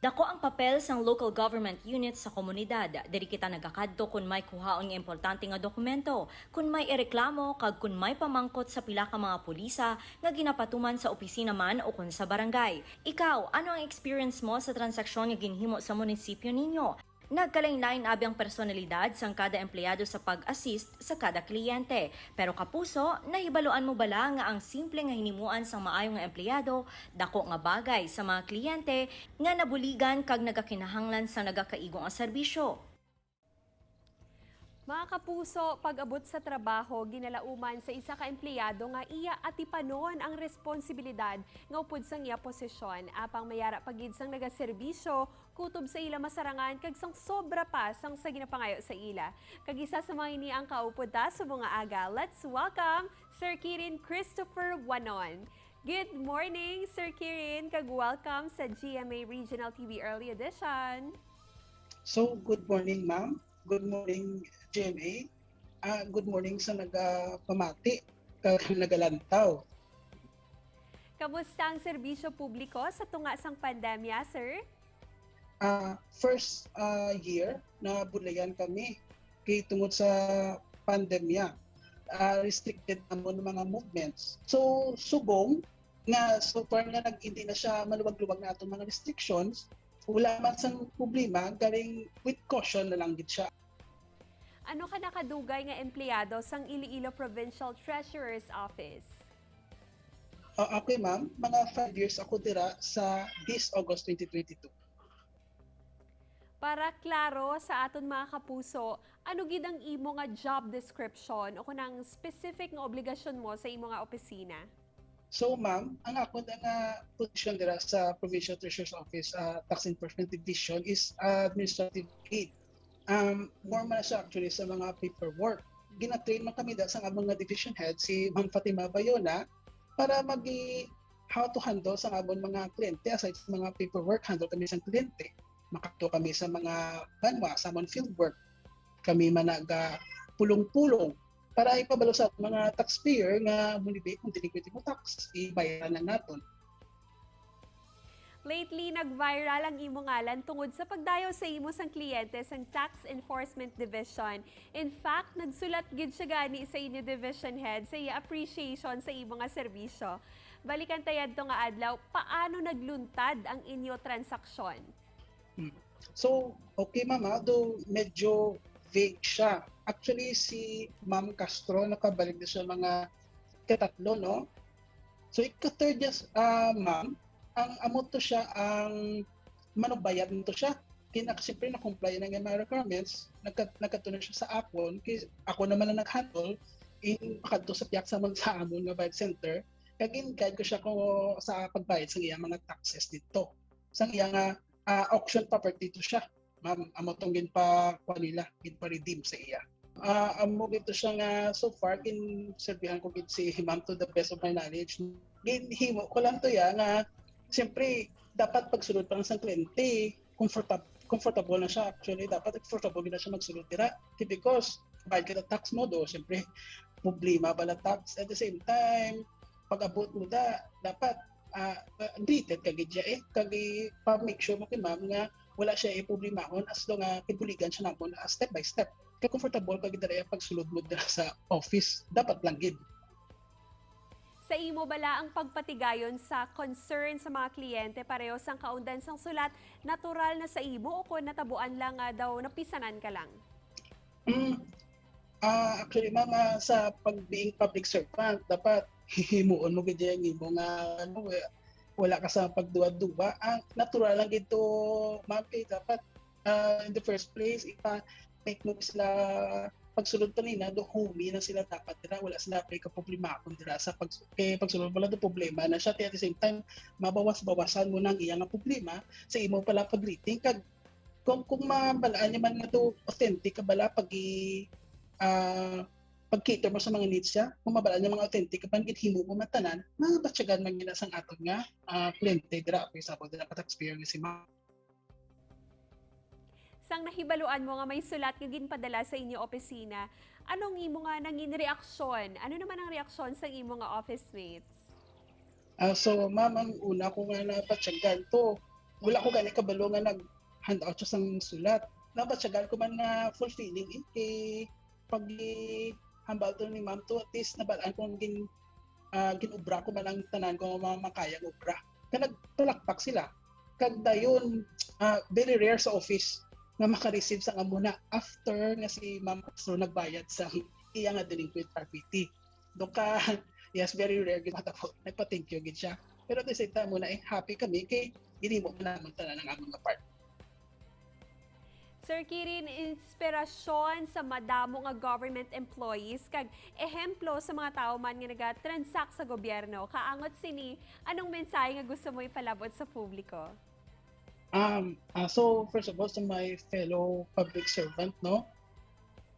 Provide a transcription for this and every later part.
Dako ang papel sang local government unit sa komunidad. Diri kita nagakadto kung may kuhaon nga importante nga dokumento, kung may ireklamo kag kung may pamangkot sa pila ka mga pulisa nga ginapatuman sa opisina man o kun sa barangay. Ikaw, ano ang experience mo sa transaksyon nga ginhimo sa munisipyo ninyo? Nagkalain-lain abi ang personalidad sang kada empleyado sa pag-assist sa kada kliyente. Pero kapuso, nahibaluan mo bala nga ang simple nga hinimuan sang maayo nga empleyado, dako nga bagay sa mga kliyente nga nabuligan kag nagakinahanglan sa nagakaigong ang serbisyo. Mga kapuso, pag-abot sa trabaho, ginalauman sa isa ka empleyado nga iya atipanon ang responsibilidad nga upod sang iya posisyon. Apang mayara pagid sang nagaserbisyo, kutob sa ila masarangan kag sang sobra pa sang sa ginapangayo sa ila. Kag isa sa mga ini ang kaupod ta sa mga aga. Let's welcome Sir Kirin Christopher Wanon. Good morning, Sir Kirin, kag welcome sa GMA Regional TV Early Edition. So, good morning, ma'am. Good morning, GMA. Good morning sa nagapamati, nagalantaw. Kamusta ang serbisyo publiko sa tunga sang pandemya, sir? First year na bulayan kami kay tungod sa pandemya. Restricted naman ng mga movements. So, subong nga so far nga hindi na siya maluwag-luwag na itong mga restrictions, wala man sang problema, galing with caution na lang gid siya. Ano ka nakadugay nga empleyado sang Iloilo Provincial Treasurer's Office? Okay, ma'am. Mga 5 years ako dira sa this August 2022. Para klaro sa aton mga kapuso, ano gid ang imo nga job description o kunang specific nga obligasyon mo sa imo nga opisina? So, ma'am, ang ako nga position dira sa Provincial Treasurer's Office, Tax Enforcement Division is administrative aid. More man siya actually sa mga paperwork. Gina-train man kami sa mga division head, si Ma'am Fatima Bayona, para how to handle sa among mga kliyente. Aside sa mga paperwork, handle kami sa kliyente. Makato kami sa mga banwa, sa among fieldwork. Kami man pulong-pulong para ipabalo sa mga taxpayer nga mulibig kung delinquent mo tax, ibayaran lang naton. Lately, nag-viral ang imo ngalan tungod sa pagdayo sa imo sang kliyente sang Tax Enforcement Division. In fact, nagsulat gid siya gani sa inyo division head sa iya appreciation sa imo nga serbisyo. Balikan tayad to nga adlaw, paano nagluntad ang inyo transaksyon? So, okay mama, though medyo vague siya. Actually, si Ma'am Castro, nakabalik na siya mga katatlo, no? So, ika-third niya, ma'am, ang amot to siya, ang manubayad nito siya. Siyempre, na-comply na ng mga requirements, nagkatunan siya sa akon, ako naman na nag-handle, pakadto sa piyak sa amon nga bayad center, kagin guide ko siya kung sa pagbayad sa iyang mga taxes dito. Sa iyang auction property to siya. Ma'am, amo tong gin pa nila, gin pa redeem sa iya. Amo gito siya nga so far serbihan ko gid si Ma'am to the best of my knowledge. Ginhimo ko lang to ya nga siyempre dapat pagsulod pa lang sa kliyente, comfortable na siya actually, dapat comfortable na siya magsulod dira because bayad ka tax mo do, siyempre problema bala tax at the same time pag-abot mo dapat greeted kagid siya kagi pa-make sure mo kay ma'am nga wala siya problemahon as long nga kibuligan siya namon step by step. Kaya comfortable kagid dira pagsulod mo dira sa office, dapat lang gid. Sa imo bala ang pagpatigayon sa concern sa mga kliyente pareho sang kaundan sang sulat, natural na sa imo o kung natabuan lang daw napisanan ka lang? Actually mama, sa pag-being public servant, dapat hihimuon mo gid yung imo nga wala ka sa pagduwa-duwa. Ang natural lang gito, ma'am, kay dapat in the first place make mo sila pagsulod kanina do humi na sila dapat dira, wala sila ka problema kun dira sa pagsulod wala do problema na siya at the same time mabawas-bawasan mo nang iyang problema sa imo pala pag-greeting kag kung mabalaan niya man nga to authentic ka bala pag-cater mo sa mga needs siya, kung mabalaan niya mga authentic kapag himo mo matanan, mabatyagan man gina sang aton nga kliyente dira for example dira pa taxpayer nga si ma'am. Sang nahibaluan mo nga may sulat nga ginpadala sa inyo opisina, anong imo nga nangin reaksyon? Ano naman ang reaksyon sa imo nga office mates? So ma'am, ang una ko nga napatyagan to wala ko gani kabalo nga nag-handout siya sang sulat. Nabatsagan ko man na fulfilling pag hambal to ni ma'am to, at least nabalaan kong ginubra ko man ang tanan ko mga makayang ubra. Kaya nagpalakpak sila. Kag dayon, very rare sa office nga maka-receive sa amuna after nga si Ma'am Castro nagbayad sa iya nga delinquent RPT. Doka, yes, very rare gid matapos. Nagpa-thank you gid siya. Pero at the same time muna happy kami kay hindi mo naman tanan ang among nga part. Sir Kirin, inspirasyon sa madamo nga government employees kag ehemplo sa mga tao man nga naga-transact sa gobyerno. Kaangot sini, anong mensahe nga gusto mo ipalabot sa publiko? So first of all, to my fellow public servant, no,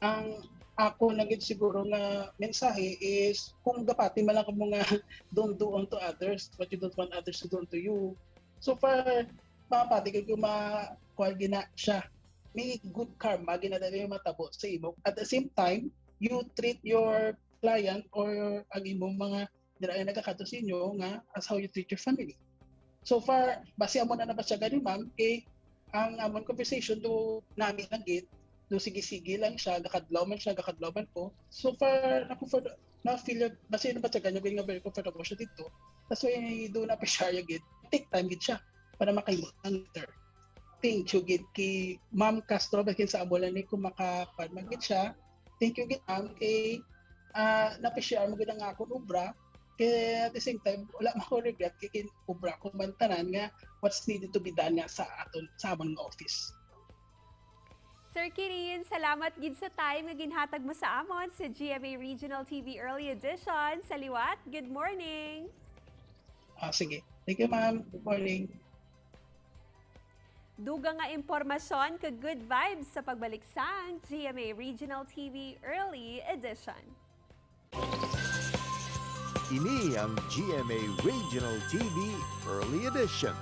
ang ako naging siguro nga mensahe is kung gapati man lang mo nga don't do unto others what you don't want others to do unto you. So far, mapati kayo kuha gina siya. May good karma, ginadala yung matabo sa imo. At the same time, you treat your client or ang imong mga dila nagkakato sa inyo nga as how you treat your family. So far, base amo na nabasya gani ma'am, ang amon conversation do nami lang gid, do sige-sige lang siya, gakadlaw man ko. So far, na-feel, base nabasya gani nga very comfortable siya dito. That's why do na pa-share gid, take time gid siya para makaimot ang later. Thank you gid kay Ma'am Castro bakin sa abulan ni kung makapadmagit siya. Thank you gid ma'am kay na-share mo gid ang akong ubra. Kaya at the same time wala man ko regret kay ubra ko man tanan nga what's needed to be done nga sa among office. Sir Kirin, salamat gid sa time nga ginhatag mo sa amon sa GMA Regional TV Early Edition. Sa liwat, good morning. Sige. Thank you ma'am. Good morning. Duga nga impormasyon kag good vibes sa pagbalik sang GMA Regional TV Early Edition. Ini ang GMA Regional TV Early Edition.